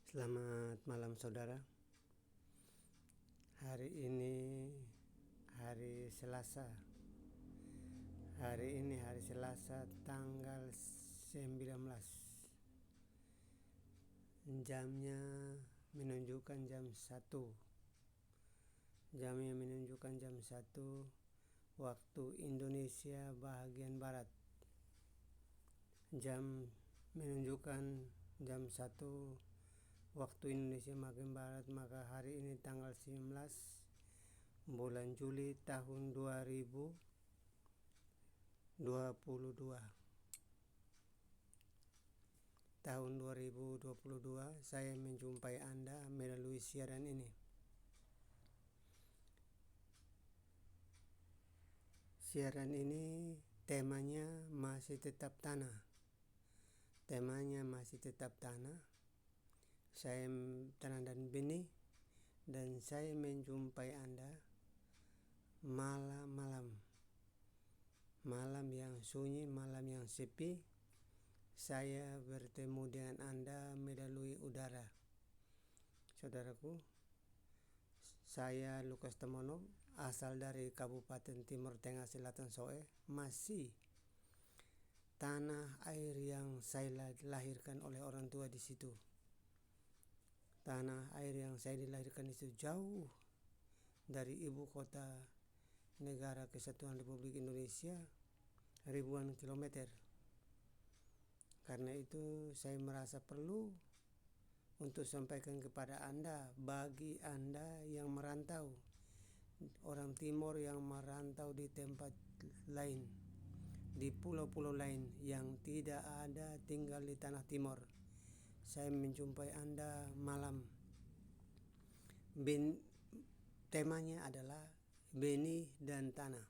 Selamat malam saudara. Hari ini hari Selasa. Hari ini hari Selasa tanggal 19. Jamnya menunjukkan jam 1. Jamnya menunjukkan jam 1 waktu Indonesia bagian barat. Jam menunjukkan jam 1 waktu Indonesia bagian barat, maka hari ini tanggal 19 bulan Juli tahun 2022. Tahun 2022 saya menjumpai Anda melalui siaran ini. Siaran ini temanya masih tetap tanah. Temanya masih tetap tanah. Saya tanah dan benih, dan saya menjumpai Anda malam-malam. Malam yang sunyi, malam yang sepi. Saya bertemu dengan Anda melalui udara. Saudaraku, saya Lukas Temono, asal dari Kabupaten Timur Tengah Selatan Soe, masih tanah air yang saya dilahirkan oleh orang tua di situ. Tanah air yang saya dilahirkan itu jauh dari ibu kota negara Kesatuan Republik Indonesia, ribuan kilometer. Karena itu saya merasa perlu untuk sampaikan kepada Anda, bagi Anda yang merantau, orang timur yang merantau di tempat lain, di pulau-pulau lain yang tidak ada tinggal di tanah timur. Saya menjumpai Anda malam. Temanya adalah benih dan tanah.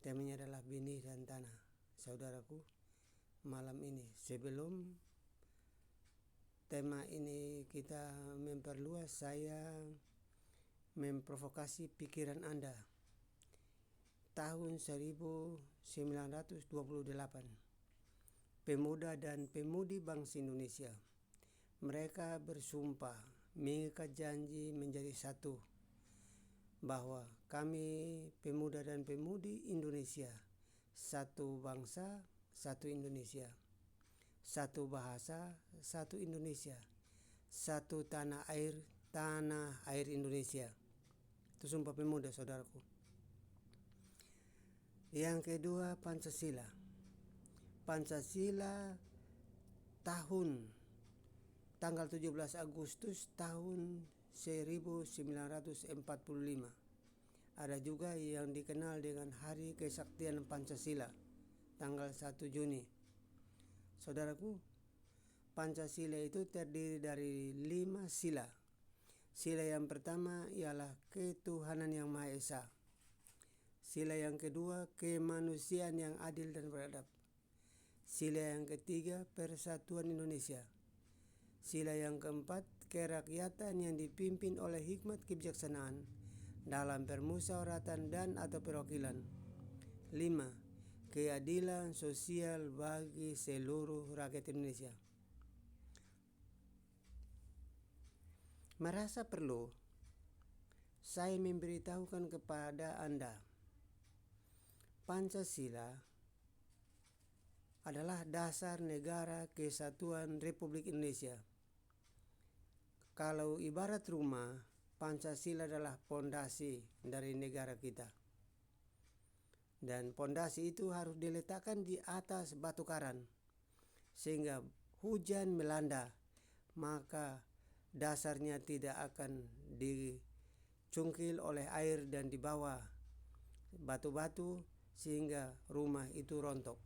Temanya adalah benih dan tanah. Saudaraku, malam ini sebelum tema ini kita memperluas, saya memprovokasi pikiran Anda. Tahun 1928, pemuda dan pemudi bangsa Indonesia, mereka bersumpah, mengikat janji menjadi satu, bahwa kami pemuda dan pemudi Indonesia, satu bangsa, satu Indonesia, satu bahasa, satu Indonesia, satu tanah air Indonesia. Itu sumpah pemuda, saudaraku. Yang kedua, Pancasila. Pancasila tahun tanggal 17 Agustus tahun 1945. Ada juga yang dikenal dengan Hari Kesaktian Pancasila, tanggal 1 Juni. Saudaraku, Pancasila itu terdiri dari 5 sila. Sila yang pertama ialah ketuhanan yang Maha Esa. Sila yang kedua, kemanusiaan yang adil dan beradab. Sila yang ketiga, persatuan Indonesia. Sila yang keempat, kerakyatan yang dipimpin oleh hikmat kebijaksanaan dalam permusyawaratan dan atau perwakilan. 5. Keadilan sosial bagi seluruh rakyat Indonesia. Merasa perlu saya memberitahukan kepada Anda, Pancasila adalah dasar negara kesatuan Republik Indonesia. Kalau ibarat rumah, Pancasila adalah pondasi dari negara kita. Dan pondasi itu harus diletakkan di atas batu karang, sehingga hujan melanda, maka dasarnya tidak akan dicungkil oleh air dan dibawa batu-batu sehingga rumah itu rontok.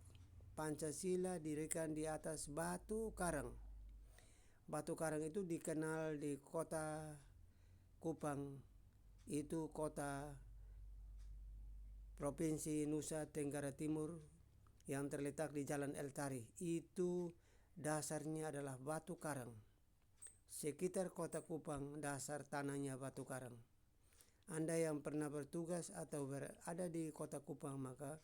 Pancasila didirikan di atas batu karang. Batu karang itu dikenal di kota Kupang, itu kota Provinsi Nusa Tenggara Timur yang terletak di Jalan El Tari. Itu dasarnya adalah batu karang. Sekitar kota Kupang dasar tanahnya batu karang. Anda yang pernah bertugas atau berada di kota Kupang, maka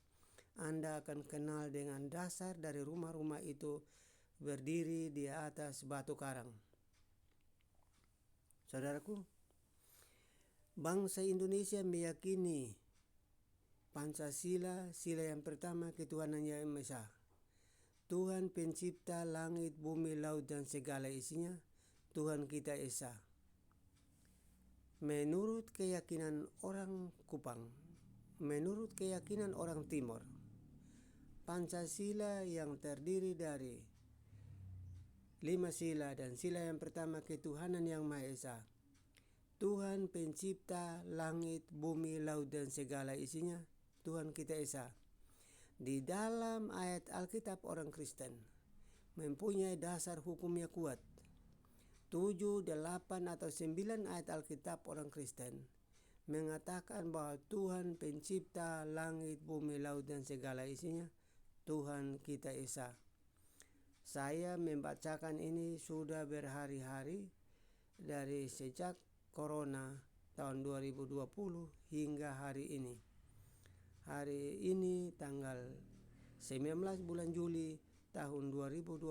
Anda akan kenal dengan dasar dari rumah-rumah itu berdiri di atas batu karang. Saudaraku, bangsa Indonesia meyakini Pancasila, sila yang pertama, ketuhanan yang Maha Esa. Tuhan pencipta langit, bumi, laut, dan segala isinya, Tuhan kita Esa. Menurut keyakinan orang Kupang, menurut keyakinan orang Timur, Pancasila yang terdiri dari 5 sila, dan sila yang pertama, ketuhanan yang Maha Esa. Tuhan pencipta langit, bumi, laut, dan segala isinya, Tuhan kita Esa. Di dalam ayat Alkitab orang Kristen mempunyai dasar hukumnya kuat. 7, 8, atau 9 ayat Alkitab orang Kristen mengatakan bahwa Tuhan pencipta langit, bumi, laut, dan segala isinya, Tuhan kita Esa. Saya membacakan ini sudah berhari-hari dari sejak Corona tahun 2020 hingga hari ini. Hari ini tanggal 19 bulan Juli tahun 2022,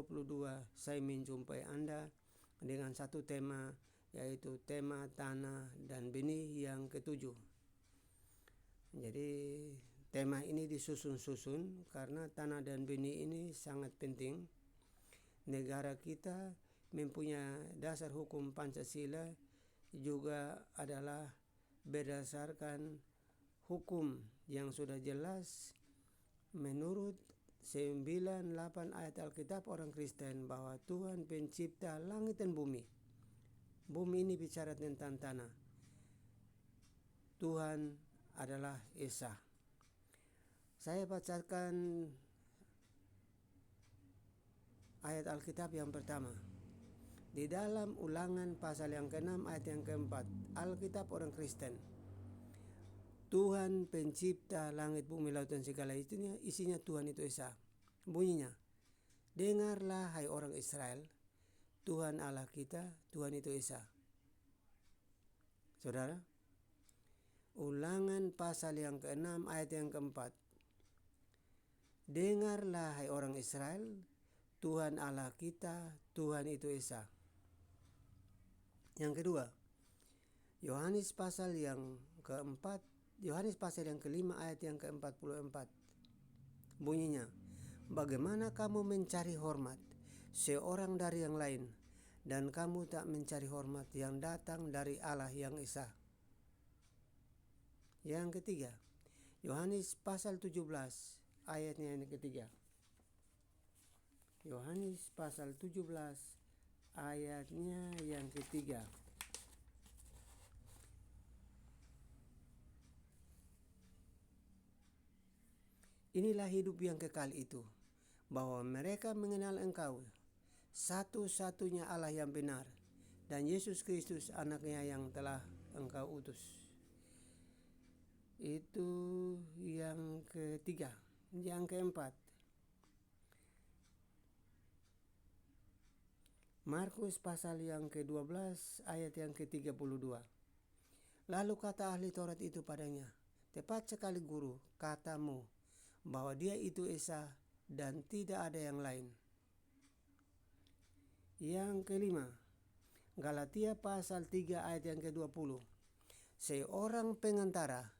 saya menjumpai Anda dengan satu tema, yaitu tema tanah dan benih yang ketujuh. Jadi tema ini disusun-susun karena tanah dan benih ini sangat penting. Negara kita mempunyai dasar hukum Pancasila juga adalah berdasarkan hukum yang sudah jelas menurut 9, 8 ayat Alkitab orang Kristen bahwa Tuhan pencipta langit dan bumi. Bumi ini bicara tentang tanah. Tuhan adalah Esa. Saya bacakan ayat Alkitab yang pertama. Di dalam Ulangan pasal yang ke-6 ayat yang ke-4, Alkitab orang Kristen. Tuhan pencipta langit, bumi, laut, dan segala isinya, Tuhan itu Esa. Bunyinya, dengarlah hai orang Israel, Tuhan Allah kita, Tuhan itu Esa. Saudara, Ulangan pasal yang ke-6 ayat yang ke-4. Dengarlah hai orang Israel, Tuhan Allah kita, Tuhan itu Esa. Yang kedua, Yohanes pasal yang ke-4, Yohanes pasal yang ke-5 ayat yang ke-44. Bunyinya, bagaimana kamu mencari hormat seorang dari yang lain, dan kamu tak mencari hormat yang datang dari Allah yang Esa. Yang ketiga, Yohanes pasal 17 ayatnya yang ketiga. Yohanes pasal 17 ayatnya yang ketiga. Inilah hidup yang kekal itu, bahwa mereka mengenal Engkau, satu-satunya Allah yang benar, dan Yesus Kristus anaknya yang telah Engkau utus. Itu yang ketiga. Yang keempat, Markus pasal yang ke-12 ayat yang ke-32. Lalu kata ahli Taurat itu padanya, tepat sekali guru, katamu bahwa dia itu Esa dan tidak ada yang lain. Yang kelima, Galatia pasal 3 ayat yang ke-20. Seorang pengantara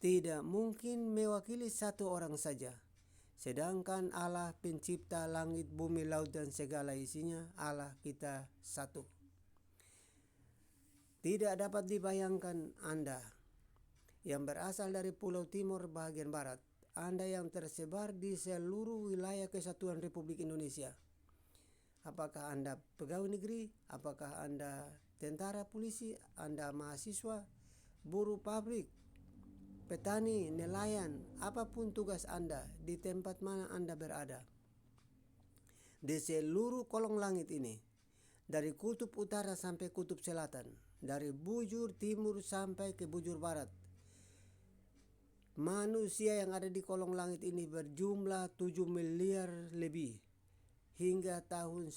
tidak mungkin mewakili satu orang saja, sedangkan Allah pencipta langit, bumi, laut, dan segala isinya, Allah kita satu. Tidak dapat dibayangkan Anda yang berasal dari Pulau Timur bagian barat, Anda yang tersebar di seluruh wilayah Kesatuan Republik Indonesia. Apakah Anda pegawai negeri, apakah Anda tentara, polisi, Anda mahasiswa, buruh pabrik, petani, nelayan, apapun tugas Anda di tempat mana Anda berada. Di seluruh kolong langit ini, dari kutub utara sampai kutub selatan, dari bujur timur sampai ke bujur barat, manusia yang ada di kolong langit ini berjumlah 7 miliar lebih hingga tahun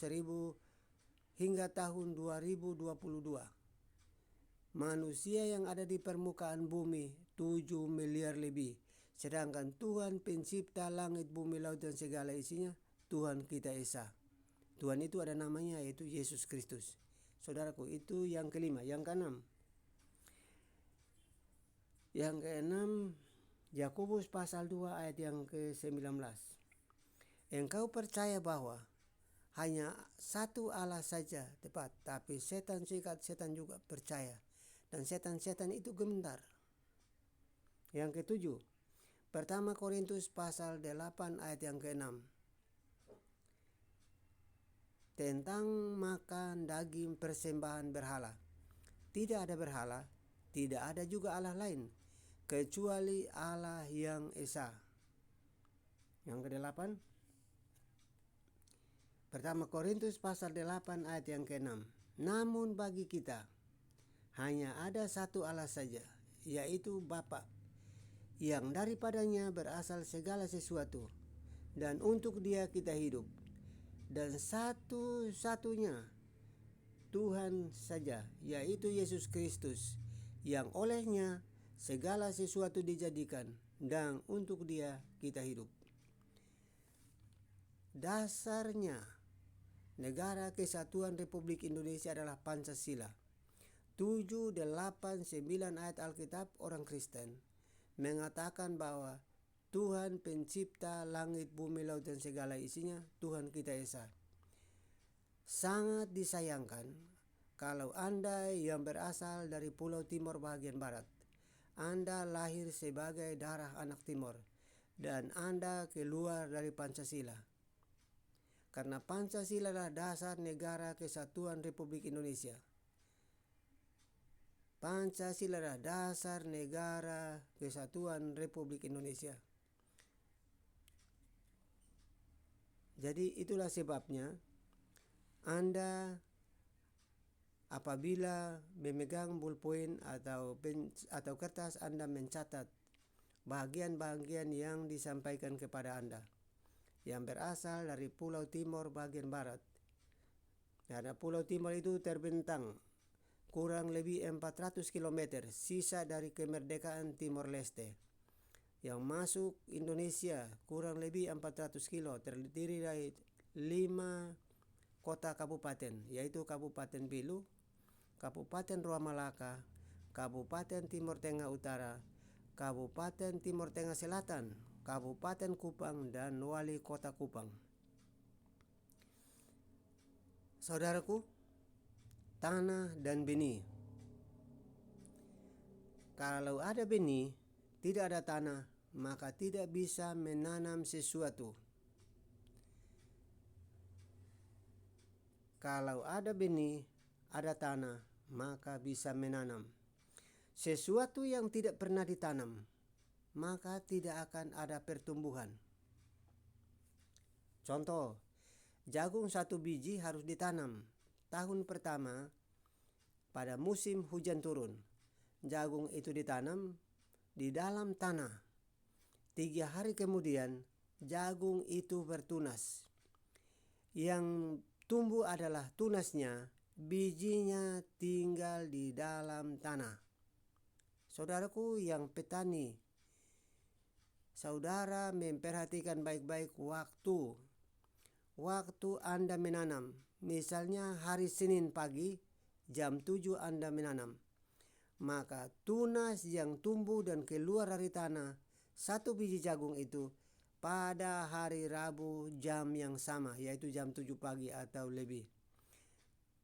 2022. Manusia yang ada di permukaan bumi 7 miliar lebih. Sedangkan Tuhan pencipta langit, bumi, laut, dan segala isinya, Tuhan kita Esa. Tuhan itu ada namanya, yaitu Yesus Kristus. Saudaraku, itu yang kelima. Yang keenam, Yakobus pasal 2 ayat yang ke-19. Engkau percaya bahwa hanya satu Allah saja, tepat, tapi setan juga percaya, dan setan itu gemetar. Yang ketujuh, pertama Korintus pasal 8 ayat yang ke-6. Tentang makan daging persembahan berhala. Tidak ada berhala, tidak ada juga Allah lain, kecuali Allah yang esa. Yang ke-8, pertama Korintus pasal 8 ayat yang ke-6. Namun bagi kita, hanya ada satu Allah saja, yaitu Bapa, yang daripadanya berasal segala sesuatu, dan untuk Dia kita hidup. Dan satu-satunya Tuhan saja, yaitu Yesus Kristus, yang olehnya segala sesuatu dijadikan, dan untuk Dia kita hidup. Dasarnya Negara Kesatuan Republik Indonesia adalah Pancasila. 7, 8, 9 ayat Alkitab orang Kristen mengatakan bahwa Tuhan pencipta langit, bumi, laut, dan segala isinya, Tuhan kita esa. Sangat disayangkan kalau Anda yang berasal dari Pulau Timur bagian barat, Anda lahir sebagai darah anak Timur, dan Anda keluar dari Pancasila. Karena Pancasila adalah dasar Negara Kesatuan Republik Indonesia. Pancasila adalah dasar Negara Kesatuan Republik Indonesia. Jadi itulah sebabnya Anda apabila memegang ballpoint atau kertas, Anda mencatat bagian-bagian yang disampaikan kepada Anda yang berasal dari Pulau Timur bagian barat. Karena Pulau Timur itu terbentang kurang lebih 400 km sisa dari kemerdekaan Timor Leste. Yang masuk Indonesia kurang lebih 400 kilo, terdiri dari 5 kota kabupaten, yaitu Kabupaten Belu, Kabupaten Ruang Malaka, Kabupaten Timur Tengah Utara, Kabupaten Timur Tengah Selatan, Kabupaten Kupang, dan Wali Kota Kupang. Saudaraku, tanah dan benih. Kalau ada benih, tidak ada tanah, maka tidak bisa menanam sesuatu. Kalau ada benih, ada tanah, maka bisa menanam. Sesuatu yang tidak pernah ditanam, maka tidak akan ada pertumbuhan. Contoh, jagung 1 biji harus ditanam. Tahun pertama pada musim hujan turun, jagung itu ditanam di dalam tanah. 3 hari kemudian jagung itu bertunas. Yang tumbuh adalah tunasnya, bijinya tinggal di dalam tanah. Saudaraku yang petani, saudara memperhatikan baik-baik waktu Anda menanam. Misalnya hari Senin pagi jam 7 Anda menanam, maka tunas yang tumbuh dan keluar dari tanah 1 biji jagung itu pada hari Rabu jam yang sama, yaitu jam 7 pagi atau lebih.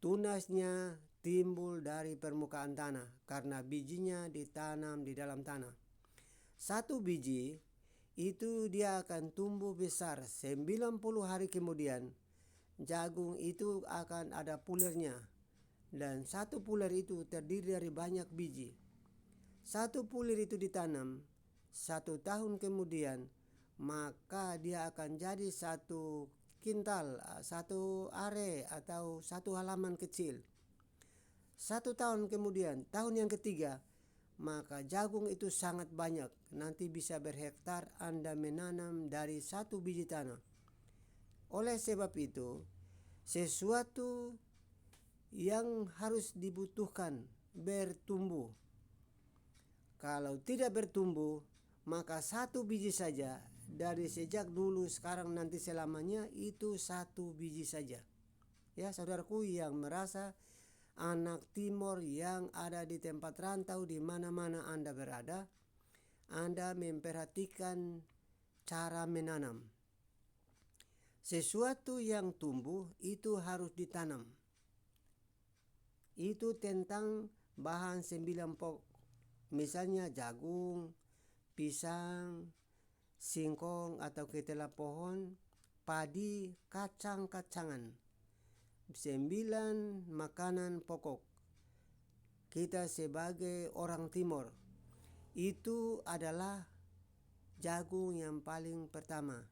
Tunasnya timbul dari permukaan tanah karena bijinya ditanam di dalam tanah. 1 biji itu dia akan tumbuh besar. 90 hari kemudian jagung itu akan ada pulirnya, dan 1 pulir itu terdiri dari banyak biji. 1 pulir itu ditanam 1 tahun kemudian, maka dia akan jadi 1 kintal, 1 are atau 1 halaman kecil. 1 tahun kemudian, tahun yang ketiga, maka jagung itu sangat banyak. Nanti bisa berhektar Anda menanam dari 1 biji tanah. Oleh sebab itu, sesuatu yang harus dibutuhkan bertumbuh. Kalau tidak bertumbuh, maka 1 biji saja, dari sejak dulu, sekarang, nanti selamanya, itu 1 biji saja. Ya saudaraku yang merasa anak Timor yang ada di tempat rantau di mana-mana Anda berada, Anda memperhatikan cara menanam. Sesuatu yang tumbuh itu harus ditanam. Itu tentang bahan 9 pokok. Misalnya jagung, pisang, singkong atau ketela pohon, padi, kacang-kacangan. 9 makanan pokok. Kita sebagai orang Timor, itu adalah jagung yang paling pertama.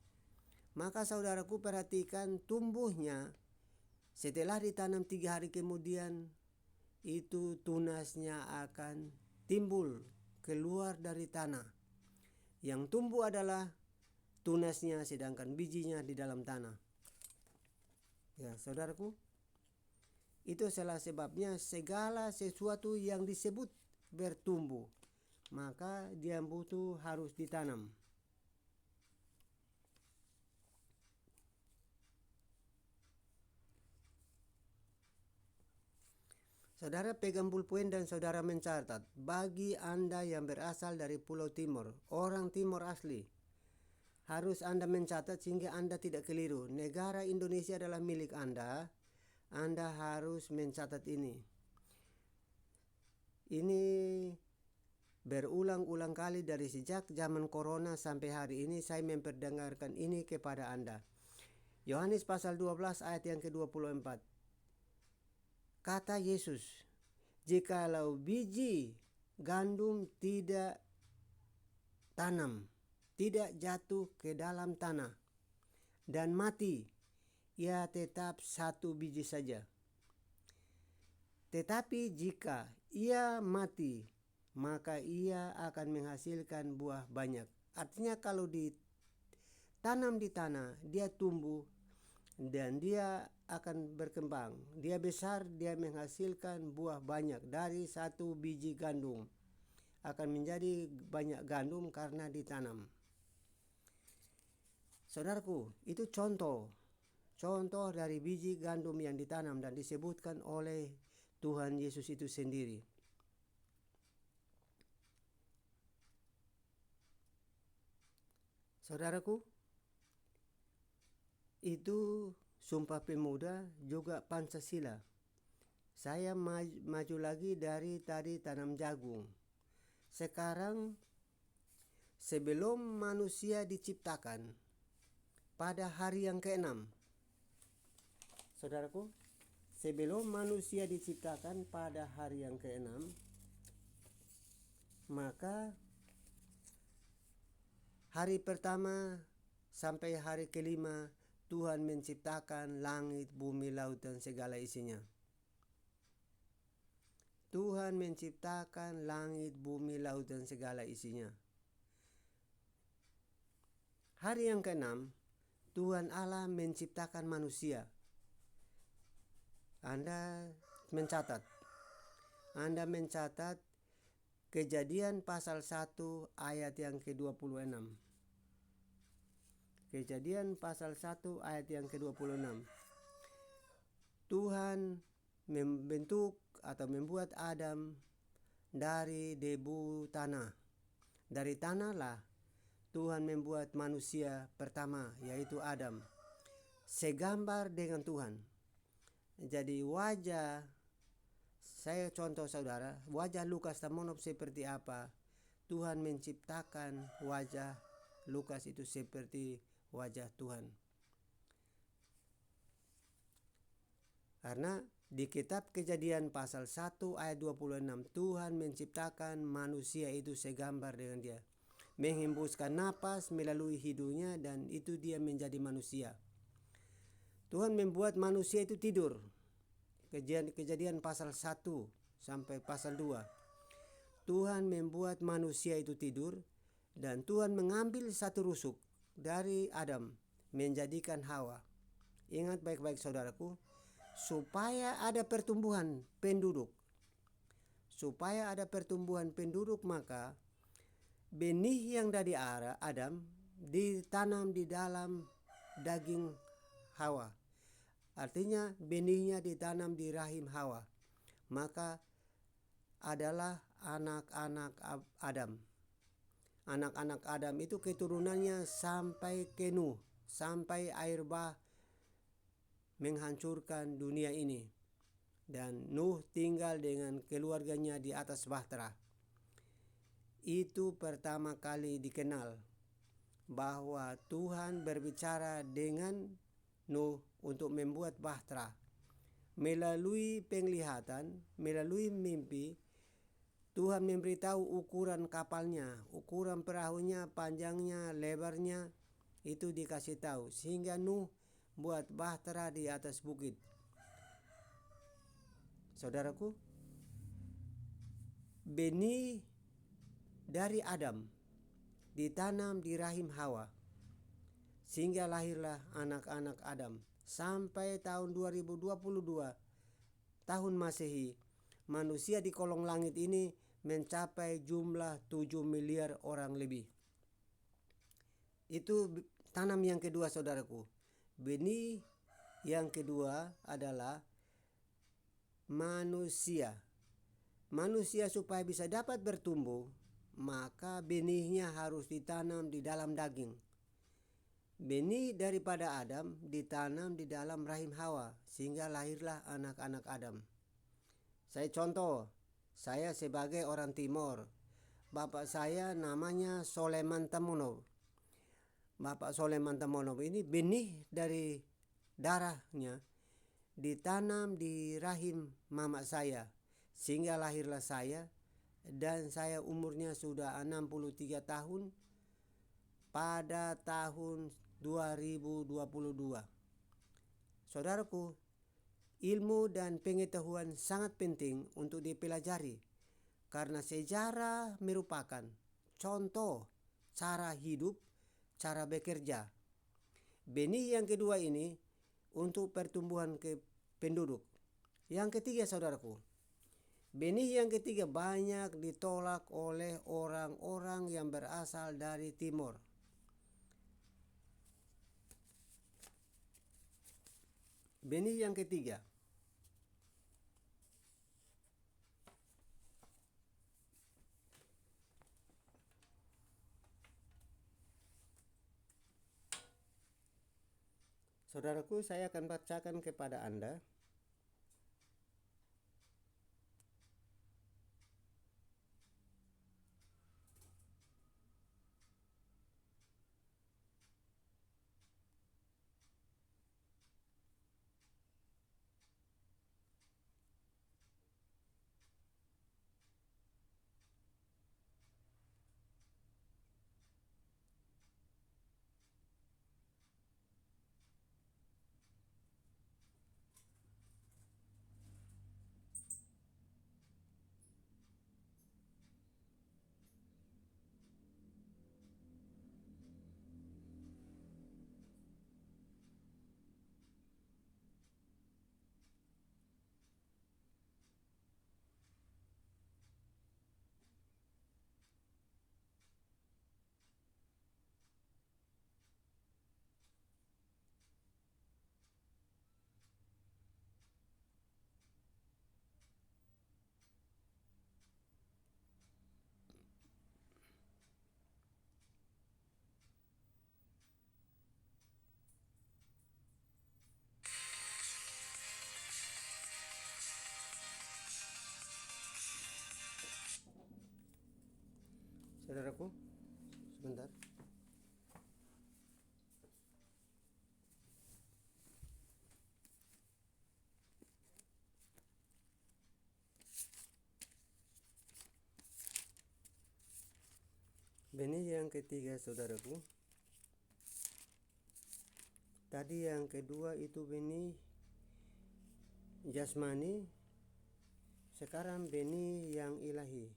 Maka saudaraku perhatikan tumbuhnya. Setelah ditanam 3 hari kemudian, itu tunasnya akan timbul keluar dari tanah. Yang tumbuh adalah tunasnya, sedangkan bijinya di dalam tanah. Ya saudaraku, itu salah sebabnya segala sesuatu yang disebut bertumbuh, maka dia butuh harus ditanam. Saudara pegang pulpen dan saudara mencatat, bagi Anda yang berasal dari Pulau Timor, orang Timor asli, harus Anda mencatat sehingga Anda tidak keliru. Negara Indonesia adalah milik Anda harus mencatat ini. Ini berulang-ulang kali dari sejak zaman corona sampai hari ini saya memperdengarkan ini kepada Anda. Yohanes pasal 12 ayat yang ke-24. Kata Yesus, jikalau biji gandum tidak tanam, tidak jatuh ke dalam tanah dan mati, ia tetap satu biji saja. Tetapi jika ia mati, maka ia akan menghasilkan buah banyak. Artinya kalau ditanam di tanah, dia tumbuh dan dia akan berkembang. Dia besar, dia menghasilkan buah banyak. Dari satu biji gandum akan menjadi banyak gandum karena ditanam. Saudaraku, itu contoh dari biji gandum yang ditanam dan disebutkan oleh Tuhan Yesus itu sendiri. Saudaraku, itu Sumpah Pemuda juga Pancasila. Saya maju lagi dari tadi tanam jagung. Sekarang sebelum manusia diciptakan pada hari yang ke-6. Saudaraku, sebelum manusia diciptakan pada hari yang ke-6, maka hari pertama sampai hari ke-5 Tuhan menciptakan langit, bumi, laut, dan segala isinya. Tuhan menciptakan langit, bumi, laut, dan segala isinya. Hari yang ke-6, Tuhan Allah menciptakan manusia. Anda mencatat Kejadian pasal 1 ayat yang ke-26. Kejadian pasal 1 ayat yang ke-26. Tuhan membentuk atau membuat Adam dari debu tanah. Dari tanahlah Tuhan membuat manusia pertama, yaitu Adam, segambar dengan Tuhan. Jadi wajah, saya contoh saudara, wajah Lukas Tamonov seperti apa? Tuhan menciptakan wajah Lukas itu seperti wajah Tuhan. Karena di kitab Kejadian pasal 1 ayat 26, Tuhan menciptakan manusia itu segambar dengan dia. Menghembuskan napas melalui hidungnya dan itu dia menjadi manusia. Tuhan membuat manusia itu tidur. Kejadian pasal 1 sampai pasal 2. Tuhan membuat manusia itu tidur dan Tuhan mengambil satu rusuk dari Adam menjadikan Hawa. Ingat baik-baik saudaraku, supaya ada pertumbuhan penduduk. Supaya ada pertumbuhan penduduk, maka benih yang dari Adam ditanam di dalam daging Hawa. Artinya benihnya ditanam di rahim Hawa, maka adalah anak-anak Adam. Anak-anak Adam itu keturunannya sampai ke Nuh, sampai air bah menghancurkan dunia ini. Dan Nuh tinggal dengan keluarganya di atas bahtera. Itu pertama kali dikenal bahwa Tuhan berbicara dengan Nuh untuk membuat bahtera. Melalui penglihatan, melalui mimpi, Tuhan memberitahu ukuran kapalnya, ukuran perahunya, panjangnya, lebarnya, itu dikasih tahu. Sehingga Nuh buat bahtera di atas bukit. Saudaraku, benih dari Adam ditanam di rahim Hawa, sehingga lahirlah anak-anak Adam. Sampai tahun 2022 tahun Masehi, manusia di kolong langit ini mencapai jumlah 7 miliar orang lebih. Itu tanam yang kedua, saudaraku. Benih yang kedua adalah manusia. Manusia supaya bisa dapat bertumbuh, maka benihnya harus ditanam di dalam daging. Benih daripada Adam ditanam di dalam rahim Hawa, sehingga lahirlah anak-anak Adam. Saya contoh, saya sebagai orang Timor, bapak saya namanya Soleman Tamunov. Bapak Soleman Tamunov ini benih dari darahnya ditanam di rahim mama saya, sehingga lahirlah saya, dan saya umurnya sudah 63 tahun pada tahun 2022. Saudaraku, ilmu dan pengetahuan sangat penting untuk dipelajari, karena sejarah merupakan contoh cara hidup, cara bekerja. Benih yang kedua ini untuk pertumbuhan penduduk. Yang ketiga, saudaraku, benih yang ketiga banyak ditolak oleh orang-orang yang berasal dari timur. Benih yang ketiga, saudaraku, saya akan bacakan kepada Anda. Saudaraku, sebentar. Benih yang ketiga, saudaraku. Tadi yang kedua itu benih jasmani, sekarang benih yang ilahi.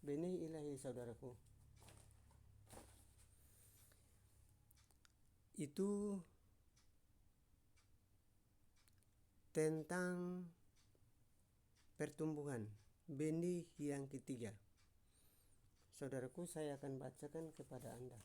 Benih ilahi, saudaraku. itu tentang pertumbuhan benih yang ketiga. Saudaraku, saya akan bacakan kepada Anda.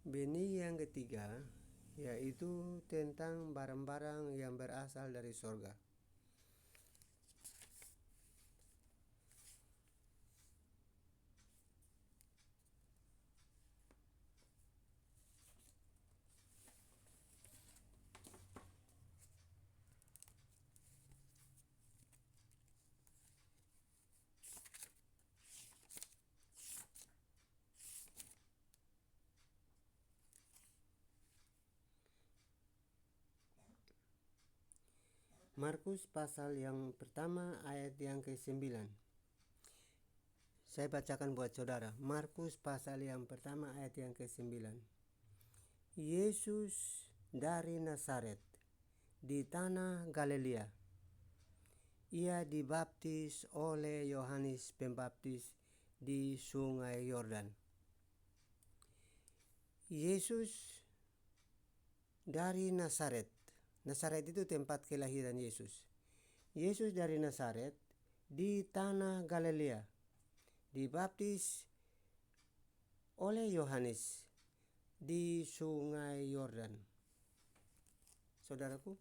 Benih yang ketiga yaitu tentang barang-barang yang berasal dari sorga. Markus pasal yang pertama ayat yang ke-9. Saya bacakan buat saudara. Markus pasal yang pertama ayat yang ke-9. Yesus dari Nazaret di tanah Galilea. Ia dibaptis oleh Yohanes Pembaptis di Sungai Yordan. Yesus dari Nazaret. Nazaret itu tempat kelahiran Yesus. Yesus dari Nazaret di tanah Galilea dibaptis oleh Yohanes di Sungai Yordan. Saudaraku,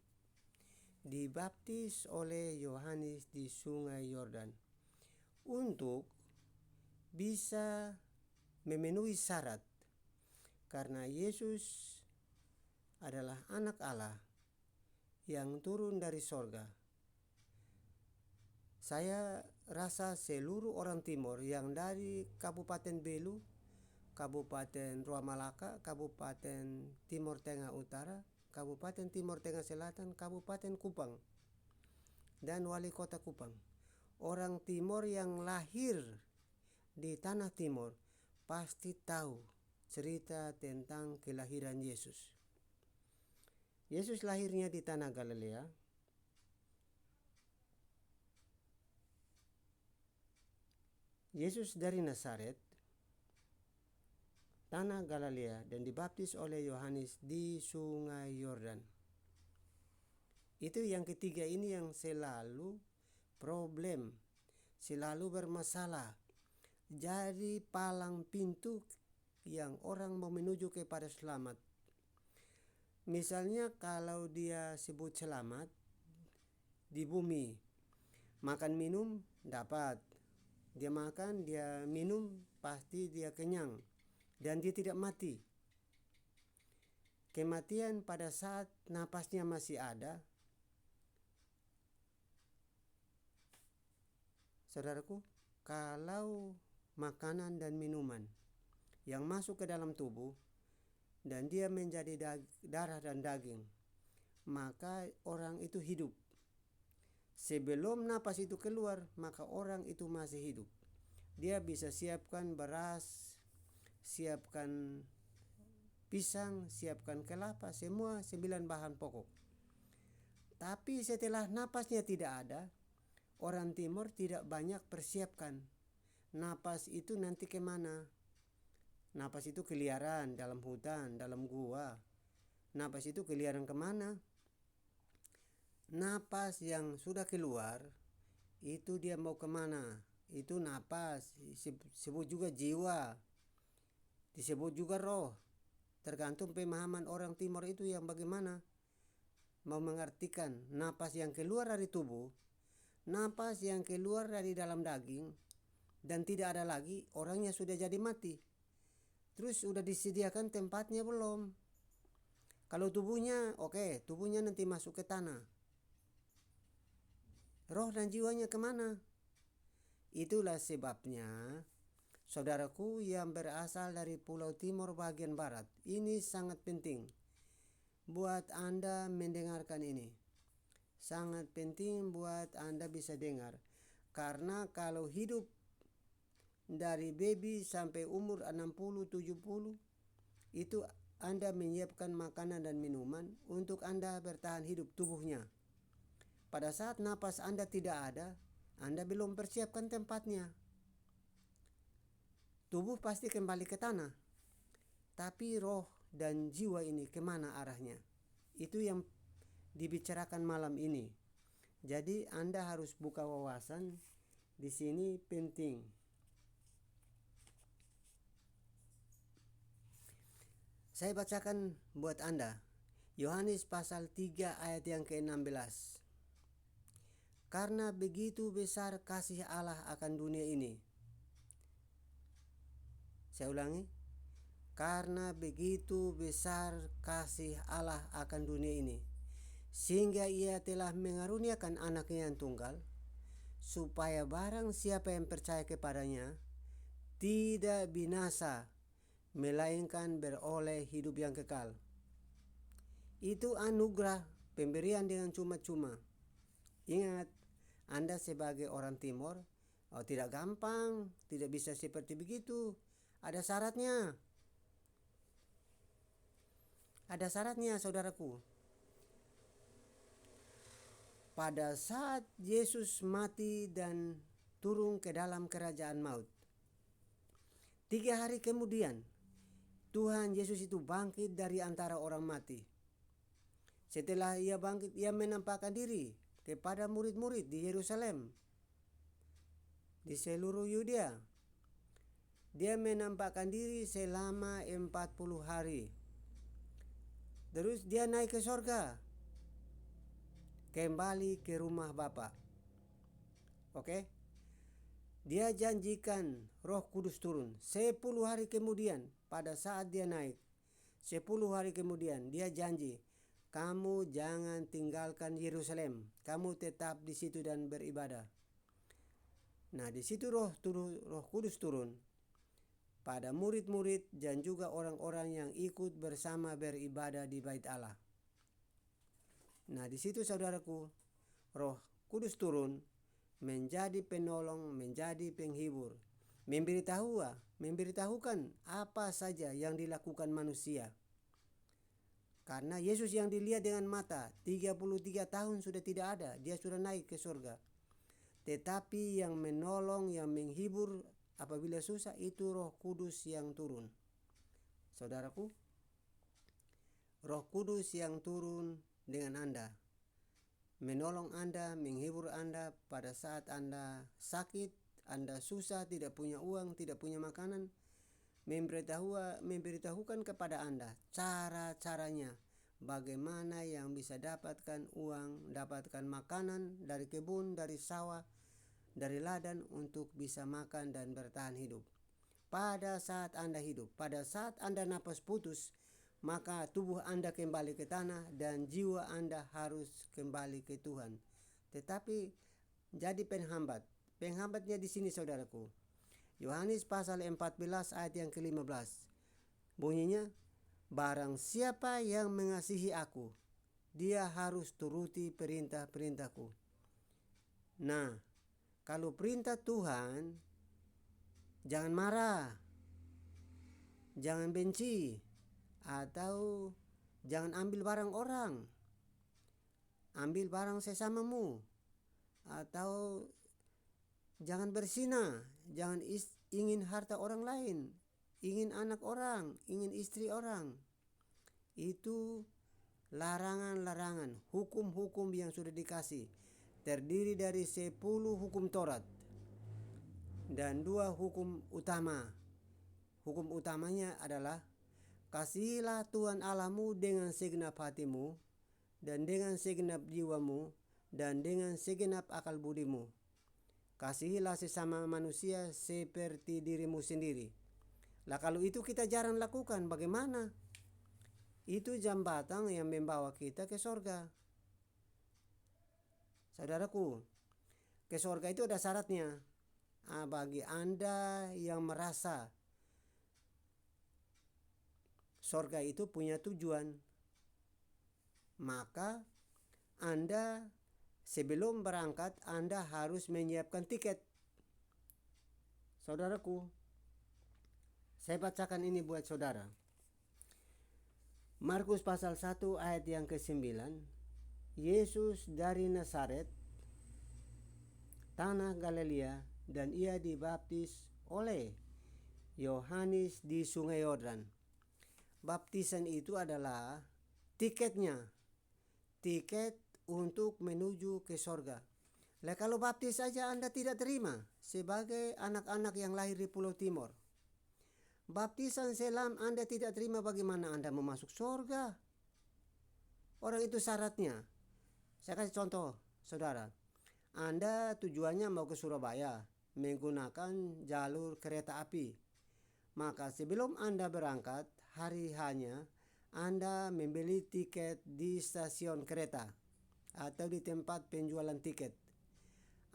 dibaptis oleh Yohanes di Sungai Yordan untuk bisa memenuhi syarat, karena Yesus adalah anak Allah yang turun dari sorga. Saya rasa seluruh orang Timur yang dari Kabupaten Belu, Kabupaten Ruamalaka, Kabupaten Timur Tengah Utara, Kabupaten Timur Tengah Selatan, Kabupaten Kupang, dan Wali Kota Kupang. Orang Timur yang lahir di Tanah Timur pasti tahu cerita tentang kelahiran Yesus. Yesus lahirnya di tanah Galilea. Yesus dari Nazaret, tanah Galilea, dan dibaptis oleh Yohanes di Sungai Yordan. Itu yang ketiga ini yang selalu problem, selalu bermasalah. Jadi palang pintu yang orang mau menuju kepada selamat. Misalnya kalau dia sebut selamat di bumi, makan minum dapat. Dia makan, dia minum, pasti dia kenyang dan dia tidak mati. Kematian pada saat napasnya masih ada. Saudaraku, kalau makanan dan minuman yang masuk ke dalam tubuh dan dia menjadi darah dan daging, maka orang itu hidup. Sebelum napas itu keluar, maka orang itu masih hidup. Dia bisa siapkan beras, siapkan pisang, siapkan kelapa, semua 9 bahan pokok. Tapi setelah napasnya tidak ada, orang Timur tidak banyak persiapkan. Napas itu nanti kemana? Napas itu keliaran dalam hutan, dalam gua. Napas itu keliaran kemana? Napas yang sudah keluar, itu dia mau kemana? Itu napas, disebut juga jiwa, disebut juga roh. Tergantung pemahaman orang Timur itu yang bagaimana mau mengartikan napas yang keluar dari tubuh, napas yang keluar dari dalam daging, dan tidak ada lagi, orangnya sudah jadi mati. Terus sudah disediakan tempatnya belum? Kalau tubuhnya, oke, tubuhnya nanti masuk ke tanah. Roh dan jiwanya kemana? Itulah sebabnya, saudaraku yang berasal dari Pulau Timur bagian barat, ini sangat penting. buat Anda mendengarkan ini. Sangat penting buat Anda bisa dengar. Karena kalau hidup dari baby sampai umur 60-70, itu Anda menyiapkan makanan dan minuman untuk Anda bertahan hidup tubuhnya. Pada saat napas Anda tidak ada, Anda belum persiapkan tempatnya. Tubuh pasti kembali ke tanah. Tapi roh dan jiwa ini kemana arahnya? Itu yang dibicarakan malam ini. Jadi Anda harus buka wawasan. Di sini penting. Saya bacakan buat Anda. Yohanes pasal 3 ayat yang ke-16. Karena begitu besar kasih Allah akan dunia ini. Saya ulangi. Karena begitu besar kasih Allah akan dunia ini, sehingga Ia telah mengaruniakan Anaknya yang tunggal, supaya barang siapa yang percaya kepadanya tidak binasa, melainkan beroleh hidup yang kekal. Itu anugerah, pemberian dengan cuma-cuma. Ingat, Anda sebagai orang Timur, tidak gampang, tidak bisa seperti begitu. Ada syaratnya. Ada syaratnya, saudaraku. Pada saat Yesus mati dan turun ke dalam kerajaan maut, 3 hari kemudian Tuhan Yesus itu bangkit dari antara orang mati. Setelah Ia bangkit, Ia menampakkan diri kepada murid-murid di Yerusalem, di seluruh Yudea. Dia menampakkan diri selama 40 hari. Terus Dia naik ke sorga, kembali ke rumah Bapa. Oke? Dia janjikan Roh Kudus turun 10 hari kemudian. Pada saat Dia naik 10 hari kemudian, Dia janji, kamu jangan tinggalkan Yerusalem, kamu tetap di situ dan beribadah. Nah, di situ Roh Kudus turun pada murid-murid dan juga orang-orang yang ikut bersama beribadah di Bait Allah. Nah, di situ saudaraku, Roh Kudus turun menjadi penolong, menjadi penghibur, memberitahukan apa saja yang dilakukan manusia. Karena Yesus yang dilihat dengan mata 33 tahun sudah tidak ada, Dia sudah naik ke surga. Tetapi yang menolong, yang menghibur apabila susah, itu Roh Kudus yang turun. Saudaraku, Roh Kudus yang turun dengan Anda, menolong Anda, menghibur Anda pada saat Anda sakit, Anda susah, tidak punya uang, tidak punya makanan, memberitahukan kepada Anda cara-caranya bagaimana yang bisa dapatkan uang, dapatkan makanan dari kebun, dari sawah, dari ladang untuk bisa makan dan bertahan hidup. Pada saat Anda hidup, pada saat Anda napas putus, maka tubuh Anda kembali ke tanah dan jiwa Anda harus kembali ke Tuhan. Tetapi jadi penghambat. Penghambatnya di sini, saudaraku. Yohanes pasal 14 ayat yang ke-15. Bunyinya, barang siapa yang mengasihi aku, dia harus turuti perintah-perintahku. Nah, kalau perintah Tuhan, jangan marah, jangan benci, atau jangan ambil barang orang, ambil barang sesamamu, atau jangan berzina, jangan ingin harta orang lain, ingin anak orang, ingin istri orang. Itu larangan-larangan, hukum-hukum yang sudah dikasih. Terdiri dari 10 hukum Taurat dan 2 hukum utama. Hukum utamanya adalah kasihilah Tuhan Allahmu dengan segenap hatimu, dan dengan segenap jiwamu, dan dengan segenap akal budimu. Kasihilah sesama manusia seperti dirimu sendiri. Lah kalau itu kita jarang lakukan, bagaimana? Itu jembatan yang membawa kita ke sorga. Saudaraku, ke sorga itu ada syaratnya. Bagi Anda yang merasa sorga itu punya tujuan, maka Anda sebelum berangkat Anda harus menyiapkan tiket. Saudaraku, saya bacakan ini buat saudara. Markus pasal 1 ayat yang ke-9. Yesus dari Nazaret, tanah Galilea, dan ia dibaptis oleh Yohanes di Sungai Yordan. Baptisan itu adalah tiketnya, tiket untuk menuju ke sorga. Kalau baptis saja Anda tidak terima sebagai anak-anak yang lahir di Pulau Timor. Baptisan selam Anda tidak terima, bagaimana Anda mau masuk sorga? Orang itu syaratnya. Saya kasih contoh, saudara. Anda tujuannya mau ke Surabaya menggunakan jalur kereta api. Maka sebelum Anda berangkat, hari hanya Anda membeli tiket di stasiun kereta atau di tempat penjualan tiket.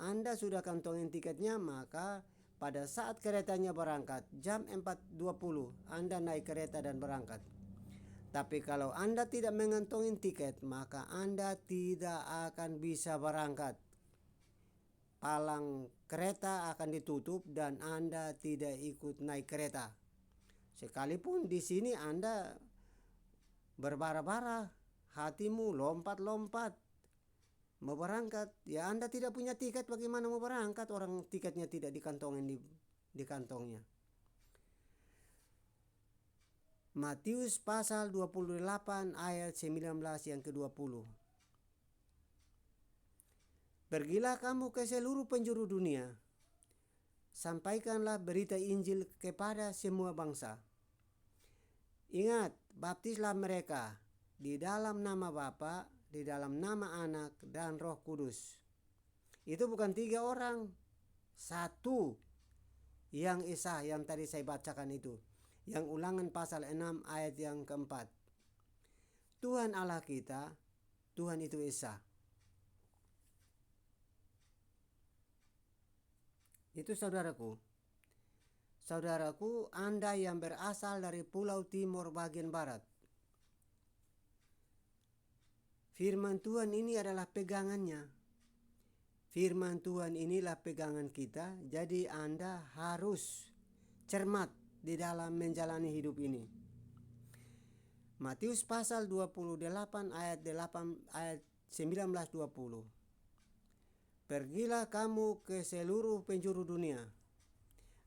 Anda sudah kantongin tiketnya, maka pada saat keretanya berangkat jam 4.20 Anda naik kereta dan berangkat. Tapi kalau Anda tidak mengantongi tiket, maka Anda tidak akan bisa berangkat. Palang kereta akan ditutup dan Anda tidak ikut naik kereta. Sekalipun di sini Anda berbara-bara, hatimu lompat-lompat mau berangkat, ya Anda tidak punya tiket, bagaimana mau berangkat? Orang tiketnya tidak dikantongin di kantongnya. Matius pasal 28 ayat 19 yang ke-20. Pergilah kamu ke seluruh penjuru dunia, sampaikanlah berita Injil kepada semua bangsa. Ingat, baptislah mereka di dalam nama Bapa, di dalam nama Anak dan Roh Kudus. Itu bukan 3 orang, 1 yang Esa yang tadi saya bacakan itu. Yang Ulangan pasal 6 ayat yang ke-4. Tuhan Allah kita, Tuhan itu Esa. Itu saudaraku. Saudaraku, Anda yang berasal dari Pulau Timor bagian barat. Firman Tuhan ini adalah pegangannya. Firman Tuhan inilah pegangan kita. Jadi Anda harus cermat di dalam menjalani hidup ini. Matius pasal 28 ayat 19-20. Pergilah kamu ke seluruh penjuru dunia.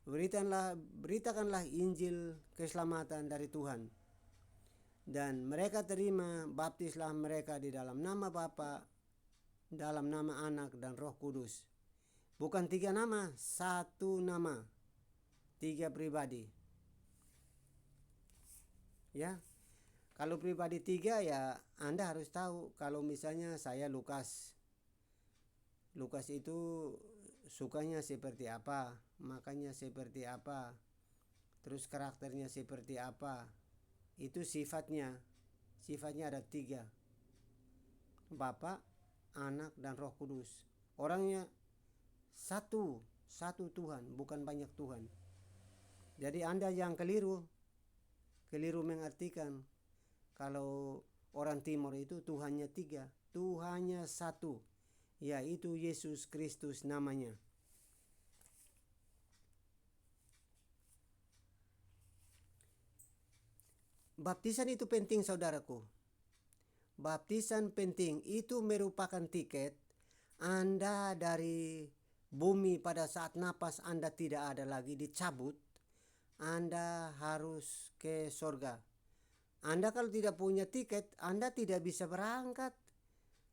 Beritakanlah Injil keselamatan dari Tuhan. Dan mereka terima, baptislah mereka di dalam nama Bapa, dalam nama Anak dan Roh Kudus. Bukan 3 nama, 1 nama. 3 pribadi. Ya. Kalau pribadi 3 ya Anda harus tahu. Kalau misalnya saya Lukas. Lukas itu sukanya seperti apa, makanya seperti apa, terus karakternya seperti apa. Itu sifatnya ada 3, Bapa, Anak dan Roh Kudus. Orangnya satu Tuhan, bukan banyak Tuhan. Jadi Anda yang keliru mengartikan kalau orang Timor itu Tuhannya 3, Tuhannya 1, yaitu Yesus Kristus namanya. Baptisan itu penting, saudaraku. Baptisan penting, itu merupakan tiket Anda dari bumi. Pada saat napas Anda tidak ada lagi, dicabut, Anda harus ke sorga. Anda kalau tidak punya tiket, Anda tidak bisa berangkat.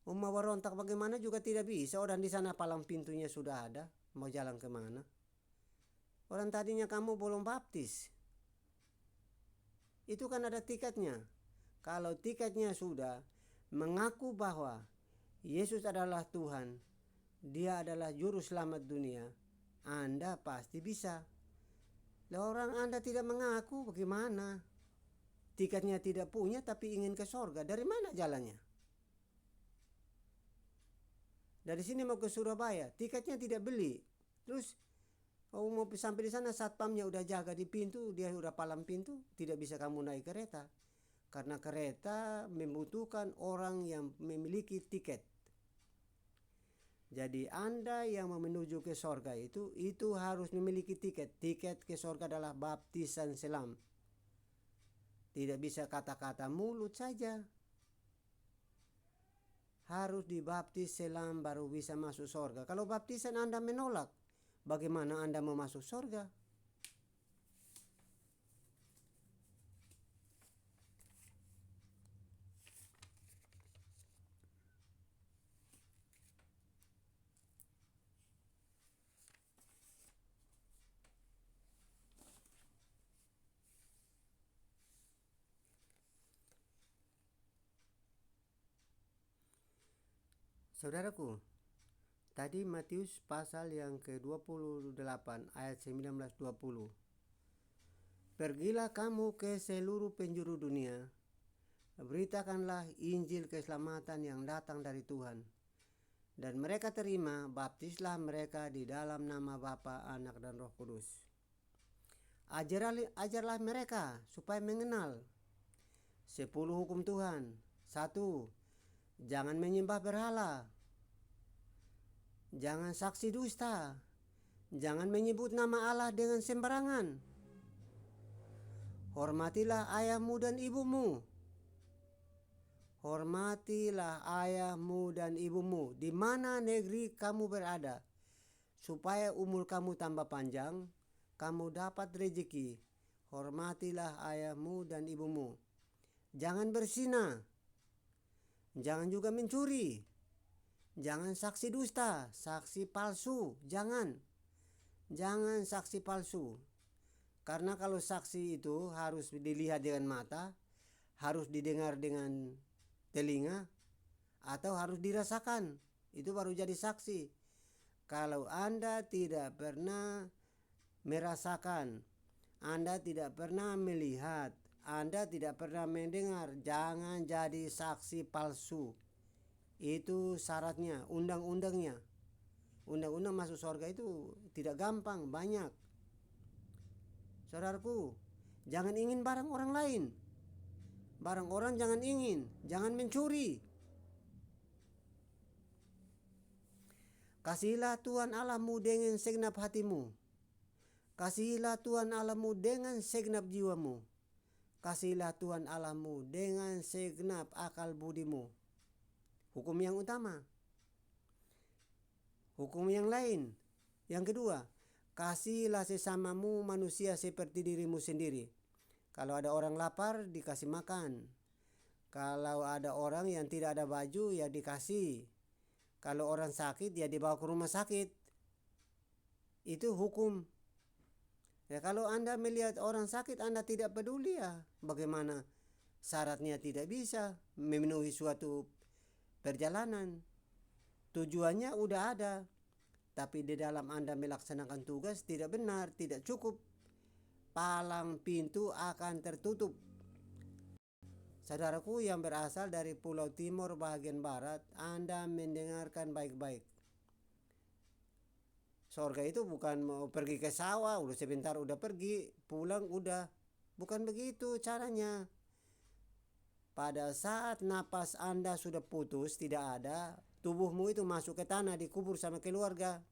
Mau berontak bagaimana juga tidak bisa. Orang di sana palang pintunya sudah ada, mau jalan kemana? Orang tadinya kamu belum baptis. Itu kan ada tiketnya. Kalau tiketnya sudah mengaku bahwa Yesus adalah Tuhan, Dia adalah juru selamat dunia, Anda pasti bisa. Orang Anda tidak mengaku, bagaimana? Tiketnya tidak punya tapi ingin ke sorga, dari mana jalannya? Dari sini mau ke Surabaya, tiketnya tidak beli. Terus mau sampai di sana, satpamnya udah jaga di pintu, dia udah palang pintu, tidak bisa kamu naik kereta. Karena kereta membutuhkan orang yang memiliki tiket. Jadi Anda yang menuju ke sorga itu harus memiliki tiket. Tiket ke sorga adalah baptisan selam. Tidak bisa kata-kata mulut saja. Harus dibaptis selam baru bisa masuk sorga. Kalau baptisan Anda menolak, bagaimana Anda mau masuk sorga? Saudaraku, tadi Matius pasal yang ke-28 ayat 19-20. Pergilah kamu ke seluruh penjuru dunia, beritakanlah Injil keselamatan yang datang dari Tuhan. Dan mereka terima, baptislah mereka di dalam nama Bapa, Anak, dan Roh Kudus. Ajarlah mereka supaya mengenal 10 hukum Tuhan. 1. Jangan menyembah berhala. Jangan saksi dusta. Jangan menyebut nama Allah dengan sembarangan. Hormatilah ayahmu dan ibumu. Hormatilah ayahmu dan ibumu di mana negeri kamu berada, supaya umur kamu tambah panjang, kamu dapat rezeki. Hormatilah ayahmu dan ibumu. Jangan berzina. Jangan juga mencuri. Jangan saksi dusta, saksi palsu. Jangan saksi palsu. Karena kalau saksi itu harus dilihat dengan mata, harus didengar dengan telinga, atau harus dirasakan. Itu baru jadi saksi. Kalau Anda tidak pernah merasakan, Anda tidak pernah melihat, Anda tidak pernah mendengar, jangan jadi saksi palsu. Itu syaratnya, undang-undangnya. Undang-undang masuk surga itu tidak gampang, banyak. Saudaraku, jangan ingin barang orang lain. Barang orang jangan ingin, jangan mencuri. Kasihilah Tuhan Allahmu dengan segenap hatimu. Kasihilah Tuhan Allahmu dengan segenap jiwamu. Kasihilah Tuhan Allahmu dengan segenap akal budimu. Hukum yang utama. Hukum yang lain. Yang kedua, kasihilah sesamamu manusia seperti dirimu sendiri. Kalau ada orang lapar, dikasih makan. Kalau ada orang yang tidak ada baju, ya dikasih. Kalau orang sakit, ya dibawa ke rumah sakit. Itu hukum. Ya, kalau Anda melihat orang sakit, Anda tidak peduli, ya bagaimana? Syaratnya tidak bisa memenuhi suatu perjalanan. Tujuannya udah ada, tapi di dalam Anda melaksanakan tugas tidak benar, tidak cukup. Palang pintu akan tertutup. Saudaraku yang berasal dari Pulau Timur bagian barat, Anda mendengarkan baik-baik. Sorga itu bukan mau pergi ke sawah, udah sebentar udah pergi, pulang udah. Bukan begitu caranya. Pada saat napas Anda sudah putus, tidak ada, tubuhmu itu masuk ke tanah, dikubur sama keluarga.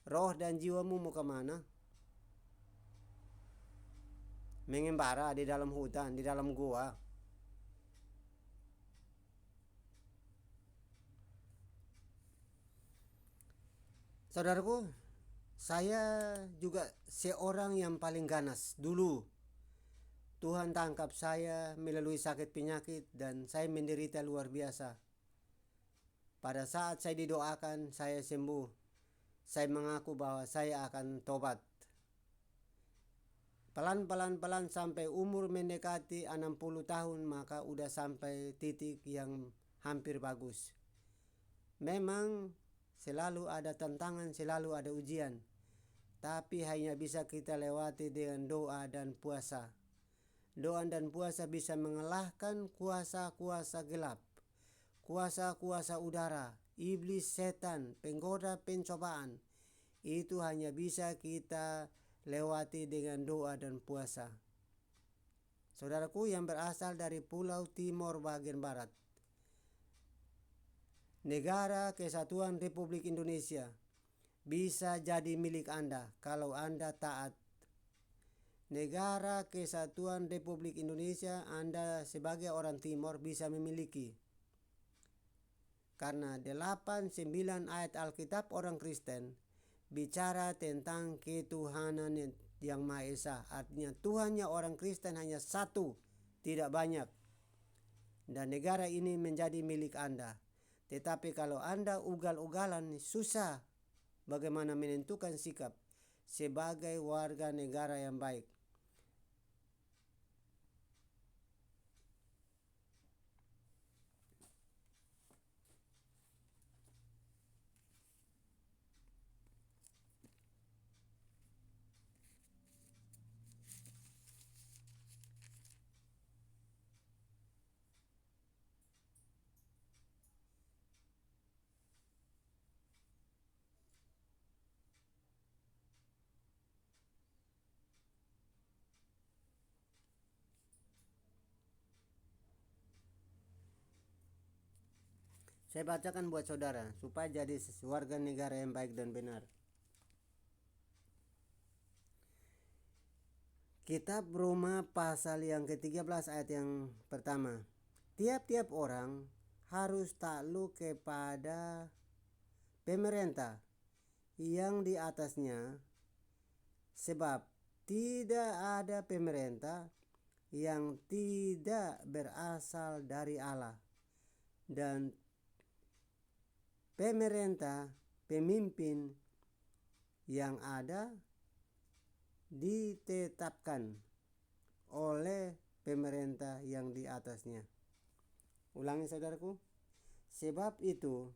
Roh dan jiwamu mau kemana? Mengembara di dalam hutan, di dalam gua. Saudaraku, saya juga seorang yang paling ganas. Dulu Tuhan tangkap saya melalui sakit penyakit dan saya menderita luar biasa. Pada saat saya didoakan, saya sembuh. Saya mengaku bahwa saya akan tobat. Pelan-pelan sampai umur mendekati 60 tahun, maka udah sampai titik yang hampir bagus. Memang selalu ada tantangan, selalu ada ujian. Tapi hanya bisa kita lewati dengan doa dan puasa. Doa dan puasa bisa mengalahkan kuasa-kuasa gelap, kuasa-kuasa udara, iblis, setan, penggoda, pencobaan. Itu hanya bisa kita lewati dengan doa dan puasa. saudaraku, yang berasal dari Pulau Timor bagian barat. Negara Kesatuan Republik Indonesia bisa jadi milik Anda kalau Anda taat. Negara Kesatuan Republik Indonesia Anda sebagai orang Timor bisa memiliki. Karena 8-9 ayat Alkitab orang Kristen bicara tentang ketuhanan yang Maha Esa. Artinya Tuhannya orang Kristen hanya satu, tidak banyak. Dan negara ini menjadi milik Anda. Tetapi kalau Anda ugal-ugalan, susah bagaimana menentukan sikap sebagai warga negara yang baik. Saya bacakan buat saudara supaya jadi warga negara yang baik dan benar. Kitab Roma pasal yang ke-13 ayat yang pertama. Tiap-tiap orang harus takluk kepada pemerintah yang di atasnya, sebab tidak ada pemerintah yang tidak berasal dari Allah, dan pemerintah pemimpin yang ada ditetapkan oleh pemerintah yang di atasnya. Ulangi saudaraku. Sebab itu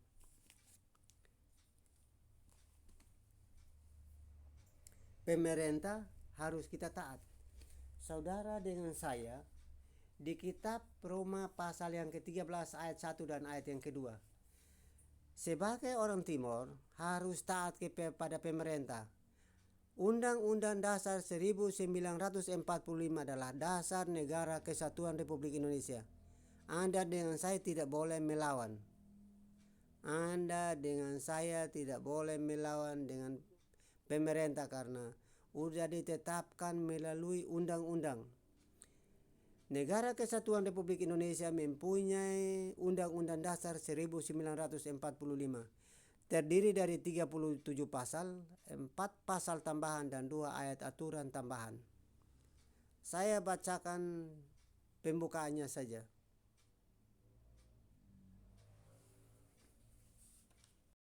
pemerintah harus kita taat. Saudara dengan saya di kitab Roma pasal yang ke-13 ayat 1 dan ayat yang kedua. Sebagai orang Timor harus taat kepada pemerintah. Undang-Undang Dasar 1945 adalah dasar negara Kesatuan Republik Indonesia. Anda dengan saya tidak boleh melawan. Anda dengan saya tidak boleh melawan dengan pemerintah karena sudah ditetapkan melalui undang-undang. Negara Kesatuan Republik Indonesia mempunyai Undang-Undang Dasar 1945. Terdiri dari 37 pasal, 4 pasal tambahan dan 2 ayat aturan tambahan. Saya bacakan pembukaannya saja.